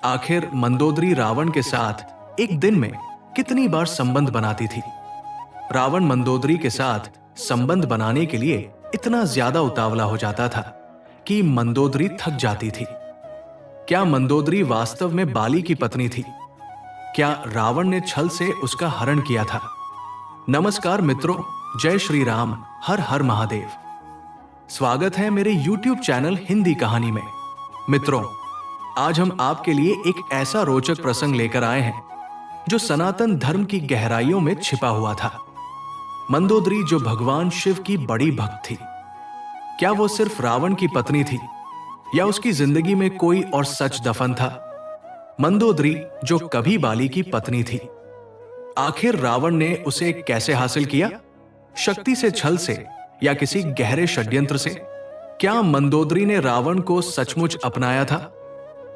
आखिर मंदोदरी रावण के साथ एक दिन में कितनी बार संबंध बनाती थी। रावण मंदोदरी के साथ संबंध बनाने के लिए इतना ज्यादा उतावला हो जाता था कि मंदोदरी थक जाती थी। क्या मंदोदरी वास्तव में बाली की पत्नी थी? क्या रावण ने छल से उसका हरण किया था? नमस्कार मित्रों, जय श्री राम, हर हर महादेव। स्वागत है मेरे YouTube चैनल हिंदी कहानी में। मित्रों, आज हम आपके लिए एक ऐसा रोचक प्रसंग लेकर आए हैं जो सनातन धर्म की गहराइयों में छिपा हुआ था। मंदोदरी जो भगवान शिव की बड़ी भक्त थी, क्या वो सिर्फ रावण की पत्नी थी या उसकी जिंदगी में कोई और सच दफन था? मंदोदरी जो कभी बाली की पत्नी थी, आखिर रावण ने उसे कैसे हासिल किया? शक्ति से, छल से या किसी गहरे षड्यंत्र से? क्या मंदोदरी ने रावण को सचमुच अपनाया था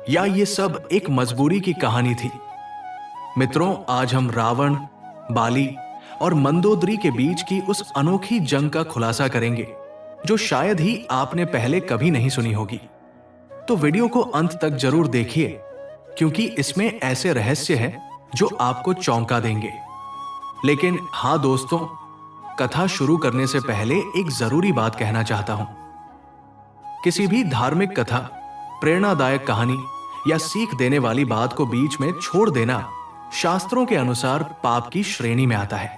या ये सब एक मजबूरी की कहानी थी? मित्रों, आज हम रावण, बाली और मंदोदरी के बीच की उस अनोखी जंग का खुलासा करेंगे जो शायद ही आपने पहले कभी नहीं सुनी होगी। तो वीडियो को अंत तक जरूर देखिए, क्योंकि इसमें ऐसे रहस्य हैं जो आपको चौंका देंगे। लेकिन हाँ दोस्तों, कथा शुरू करने से पहले एक जरूरी बात कहना चाहता हूं। किसी भी धार्मिक कथा, प्रेरणादायक कहानी या सीख देने वाली बात को बीच में छोड़ देना शास्त्रों के अनुसार पाप की श्रेणी में आता है।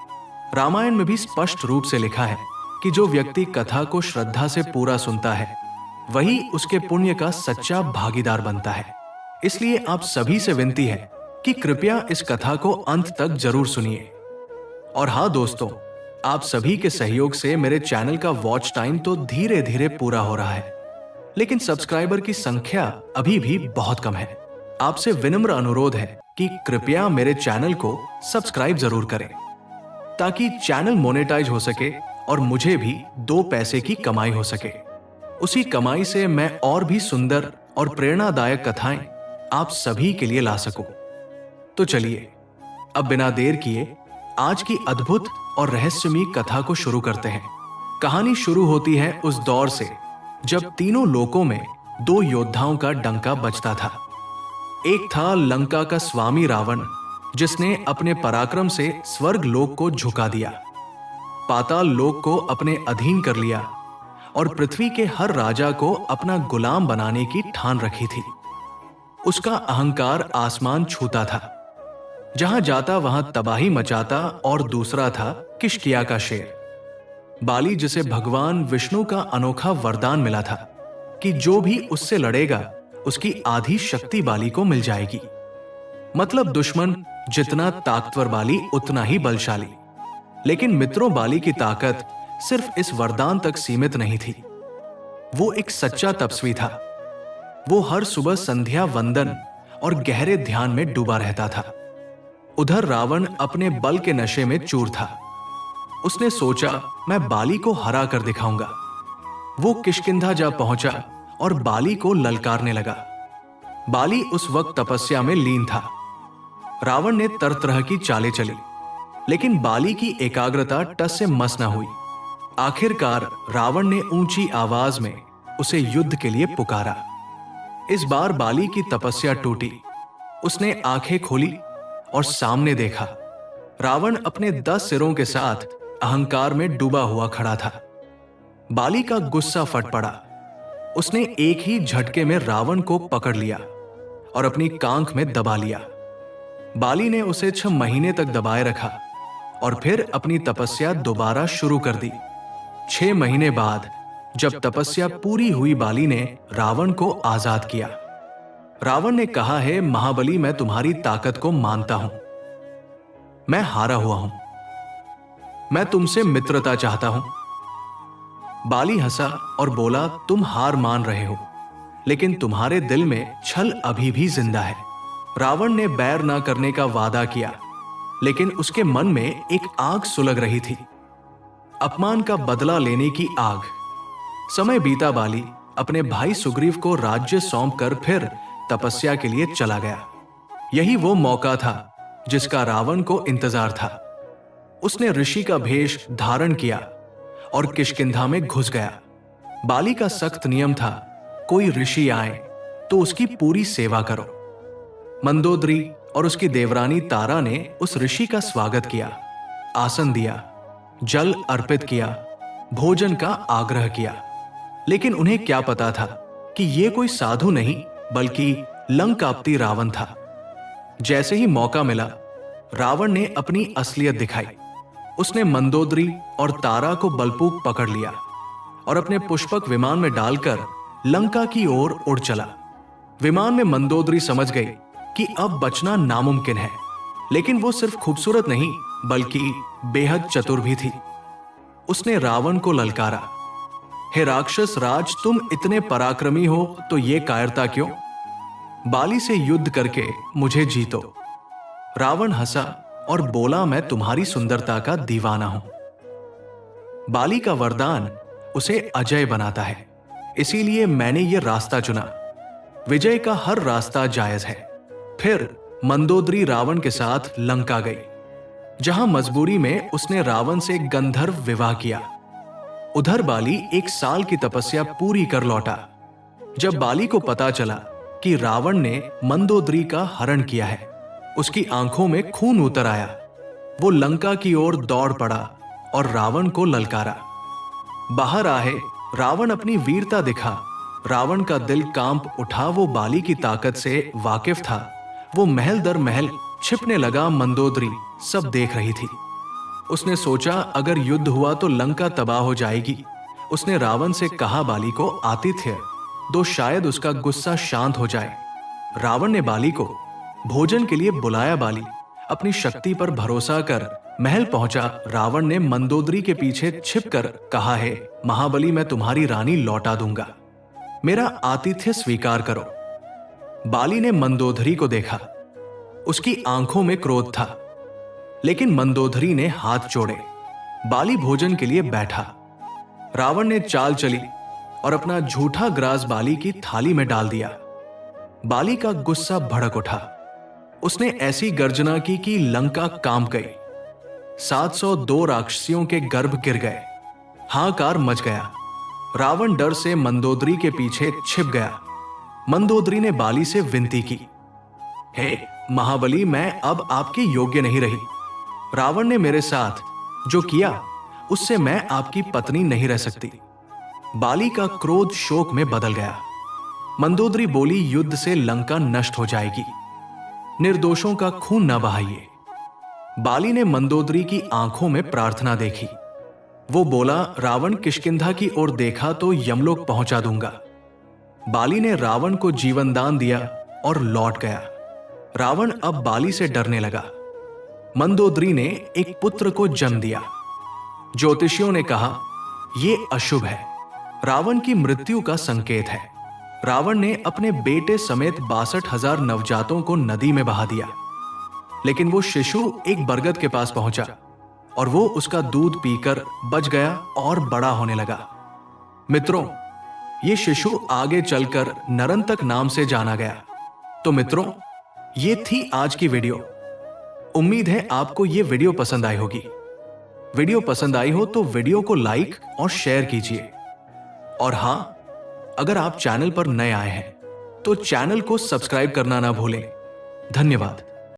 रामायण में भी स्पष्ट रूप से लिखा है कि जो व्यक्ति कथा को श्रद्धा से पूरा सुनता है, वही उसके पुण्य का सच्चा भागीदार बनता है। इसलिए आप सभी से विनती है कि कृपया इस कथा को अंत तक जरूर सुनिए। और हाँ दोस्तों, आप सभी के सहयोग से मेरे चैनल का वॉच टाइम तो धीरे धीरे पूरा हो रहा है, लेकिन सब्सक्राइबर की संख्या अभी भी बहुत कम है। आपसे विनम्र अनुरोध है कि कृपया मेरे चैनल को सब्सक्राइब जरूर करें, ताकि चैनल मोनेटाइज हो सके और मुझे भी 2 पैसे की कमाई हो सके। उसी कमाई से मैं और भी सुंदर और प्रेरणादायक कथाएं आप सभी के लिए ला सकूं। तो चलिए अब बिना देर किए आज की अद्भुत और रहस्यमयी कथा को शुरू करते हैं। कहानी शुरू होती है उस दौर से जब तीनों लोकों में 2 योद्धाओं का डंका बजता था। एक था लंका का स्वामी रावण, जिसने अपने पराक्रम से स्वर्ग लोक को झुका दिया, पाताल लोक को अपने अधीन कर लिया और पृथ्वी के हर राजा को अपना गुलाम बनाने की ठान रखी थी। उसका अहंकार आसमान छूता था, जहां जाता वहां तबाही मचाता। और दूसरा था किष्किया का शेर, बाली, जिसे भगवान विष्णु का अनोखा वरदान मिला था कि जो भी उससे लड़ेगा उसकी आधी शक्ति बाली को मिल जाएगी। मतलब दुश्मन जितना ताकतवर, बाली उतना ही बलशाली। लेकिन मित्रों, बाली की ताकत सिर्फ इस वरदान तक सीमित नहीं थी। वो एक सच्चा तपस्वी था। वो हर सुबह संध्या वंदन और गहरे ध्यान में डूबा रहता था। उधर रावण अपने बल के नशे में चूर था। उसने सोचा, मैं बाली को हरा कर दिखाऊंगा। वो किष्किंधा जा पहुंचा और बाली को ललकारने लगा। बाली उस वक्त तपस्या में लीन था। रावण ने तरह तरह की चालें चली, लेकिन बाली की एकाग्रता टस से मस न हुई। आखिरकार रावण ने ऊंची आवाज में उसे युद्ध के लिए पुकारा। इस बार बाली की तपस्या टूटी। उसने आंखें खोली और सामने देखा, रावण अपने 10 सिरों के साथ अहंकार में डूबा हुआ खड़ा था। बाली का गुस्सा फट पड़ा। उसने एक ही झटके में रावण को पकड़ लिया और अपनी कांख में दबा लिया। बाली ने उसे 6 महीने तक दबाए रखा और फिर अपनी तपस्या दोबारा शुरू कर दी। 6 महीने बाद जब तपस्या पूरी हुई, बाली ने रावण को आजाद किया। रावण ने कहा, है महाबली, मैं तुम्हारी ताकत को मानता हूं। मैं हारा हुआ हूं। मैं तुमसे मित्रता चाहता हूं। बाली हंसा और बोला, तुम हार मान रहे हो, लेकिन तुम्हारे दिल में छल अभी भी जिंदा है। रावण ने बैर ना करने का वादा किया, लेकिन उसके मन में एक आग सुलग रही थी, अपमान का बदला लेने की आग। समय बीता, बाली अपने भाई सुग्रीव को राज्य सौंपकर फिर तपस्या के लिए चला गया। यही वो मौका था जिसका रावण को इंतजार था। उसने ऋषि का भेष धारण किया और किष्किंधा में घुस गया। बाली का सख्त नियम था, कोई ऋषि आए तो उसकी पूरी सेवा करो। मंदोदरी और उसकी देवरानी तारा ने उस ऋषि का स्वागत किया, आसन दिया, जल अर्पित किया, भोजन का आग्रह किया। लेकिन उन्हें क्या पता था कि यह कोई साधु नहीं बल्कि लंकापति रावण था। जैसे ही मौका मिला, रावण ने अपनी असलियत दिखाई। उसने मंदोदरी और तारा को बलपूर्वक पकड़ लिया और अपने पुष्पक विमान में डालकर लंका की ओर उड़ चला। विमान में मंदोदरी समझ गई कि अब बचना नामुमकिन है, लेकिन वो सिर्फ खूबसूरत नहीं बल्कि बेहद चतुर भी थी। उसने रावण को ललकारा, हे राक्षस राज, तुम इतने पराक्रमी हो तो ये कायरता क्यों? बाली से युद्ध करके मुझे जीतो। रावण हंसा और बोला, मैं तुम्हारी सुंदरता का दीवाना हूं। बाली का वरदान उसे अजय बनाता है, इसीलिए मैंने ये रास्ता चुना। विजय का हर रास्ता जायज है। फिर मंदोदरी रावण के साथ लंका गई, जहां मजबूरी में उसने रावण से गंधर्व विवाह किया। उधर बाली 1 साल की तपस्या पूरी कर लौटा। जब बाली को पता चला कि रावण ने मंदोदरी का हरण किया है, उसकी आंखों में खून उतर आया। वो लंका की ओर दौड़ पड़ा और रावण को ललकारा। बाहर आए, रावण अपनी वीरता दिखा। रावण का दिल कांप उठा। वो बाली की ताकत से वाकिफ था। वो महल दर महल छिपने लगा। मंदोदरी सब देख रही थी। उसने सोचा, अगर युद्ध हुआ तो लंका तबाह हो जाएगी। उसने रावण से कहा, बाली को आतिथ्य दो, शायद उसका गुस्सा शांत हो जाए। रावण ने बाली को भोजन के लिए बुलाया। बाली अपनी शक्ति पर भरोसा कर महल पहुंचा। रावण ने मंदोदरी के पीछे छिपकर कहा, है महाबली, मैं तुम्हारी रानी लौटा दूंगा, मेरा आतिथ्य स्वीकार करो। बाली ने मंदोदरी को देखा। उसकी आंखों में क्रोध था, लेकिन मंदोदरी ने हाथ जोड़े। बाली भोजन के लिए बैठा। रावण ने चाल चली और अपना झूठा ग्रास बाली की थाली में डाल दिया। बाली का गुस्सा भड़क उठा। उसने ऐसी गर्जना की कि लंका कांप गई। 702 राक्षसियों के गर्भ गिर गए। हाहाकार मच गया। रावण डर से मंदोदरी के पीछे छिप गया। मंदोदरी ने बाली से विनती की, हे महाबली, मैं अब आपके योग्य नहीं रही। रावण ने मेरे साथ जो किया उससे मैं आपकी पत्नी नहीं रह सकती। बाली का क्रोध शोक में बदल गया। मंदोदरी बोली, युद्ध से लंका नष्ट हो जाएगी, निर्दोषों का खून न बहाइए। बाली ने मंदोदरी की आंखों में प्रार्थना देखी। वो बोला, रावण किष्किंधा की ओर देखा तो यमलोक पहुंचा दूंगा। बाली ने रावण को जीवन दान दिया और लौट गया। रावण अब बाली से डरने लगा। मंदोदरी ने एक पुत्र को जन्म दिया। ज्योतिषियों ने कहा, यह अशुभ है, रावण की मृत्यु का संकेत है। रावण ने अपने बेटे समेत 62,000 नवजातों को नदी में बहा दिया। लेकिन वो शिशु एक बरगद के पास पहुंचा और वो उसका दूध पीकर बच गया और बड़ा होने लगा। मित्रों, ये शिशु आगे चलकर नरंतक नाम से जाना गया। तो मित्रों, ये थी आज की वीडियो। उम्मीद है आपको ये वीडियो पसंद आई होगी। वीडियो पसंद आई हो तो वीडियो को लाइक और शेयर कीजिए। और हां, अगर आप चैनल पर नए आए हैं तो चैनल को सब्सक्राइब करना ना भूलें। धन्यवाद।